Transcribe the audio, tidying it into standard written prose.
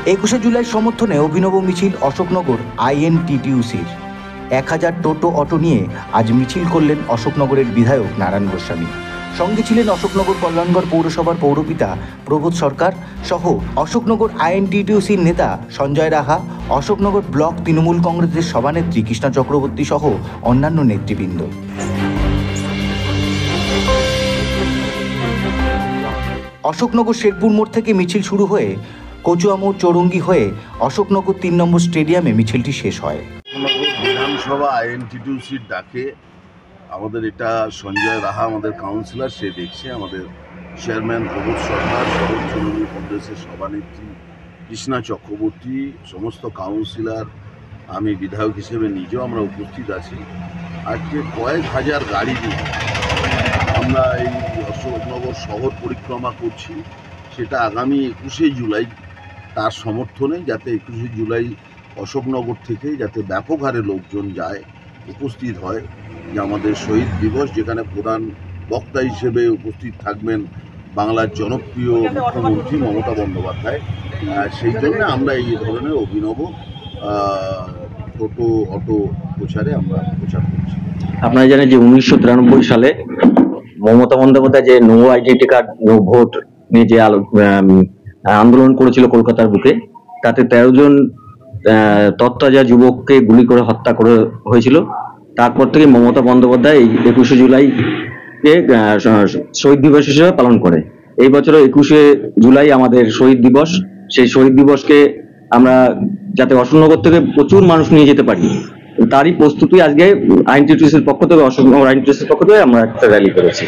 21শে জুলাই সমর্থনে অভিনব মিছিল অশোকনগর INTTUC-র। 1000 টোটো অটো নিয়ে আজ মিছিল করলেন অশোকনগরের বিধায়ক নারায়ণ গোস্বামী। সঙ্গে ছিলেন অশোকনগর কল্যাণগড় পৌরসভার পৌরপিতা প্রবোধ সরকার সহ অশোকনগর INTTUC-র নেতা সঞ্জয় রাহা, অশোকনগর ব্লক তৃণমূল কংগ্রেসের সভানেত্রী কৃষ্ণা চক্রবর্তী সহ অন্যান্য নেতৃবৃন্দ। অশোকনগর শেরপুর মোড় থেকে মিছিল শুরু হয়ে কচুয়া মোড় চৌরঙ্গি হয়ে অশোকনগর 3 নম্বর স্টেডিয়ামে মিছিলটি শেষ হয়। বিধানসভা INTTUC-র ডাকে আমাদের এটা সঞ্জয় রাহা আমাদের কাউন্সিলর, সে দেখছে, আমাদের চেয়ারম্যান প্রবোধ সরকার, শহর তৃণমূল কংগ্রেসের সভানেত্রী কৃষ্ণা চক্রবর্তী, সমস্ত কাউন্সিলর, আমি বিধায়ক হিসেবে নিজেও আমরা উপস্থিত আছি। আজকে কয়েক হাজার গাড়ি নিয়ে আমরা এই অশোকনগর শহর পরিক্রমা করছি। সেটা আগামী 21শে জুলাই তার সমর্থনে, যাতে 21শে জুলাই অশোকনগর থেকে যাতে ব্যাপক হারে লোকজন যায়, উপস্থিত হয়। যে আমাদের শহীদ দিবস, যেখানে প্রধান বক্তা হিসেবে উপস্থিত থাকবেন বাংলার জনপ্রিয় মুখ্যমন্ত্রী মমতা বন্দ্যোপাধ্যায়। সেই জন্য আমরা এই ধরনের অভিনব টোটো অটো প্রচারে আমরা প্রচার করছি। আপনারা জানেন যে 1993 সালে মমতা বন্দ্যোপাধ্যায় যে no identity card no vote নিয়ে যে আন্দোলন করেছিল কলকাতার বুকে, তাতে 13 জন তত্ত্বাজা যুবককে গুলি করে হত্যা করে হয়েছিল। তারপর থেকে মমতা বন্দ্যোপাধ্যায় এই 21শে জুলাইকে শহীদ দিবস হিসেবে পালন করে। এই বছর 21শে জুলাই আমাদের শহীদ দিবস। সেই শহীদ দিবসকে আমরা যাতে অশোকনগর থেকে প্রচুর মানুষ নিয়ে যেতে পারি, তারই প্রস্তুতি আজকে INTTUC-র পক্ষ থেকে, অশোকনগর INTTUC-র পক্ষ থেকে আমরা একটা র্যালি করেছি।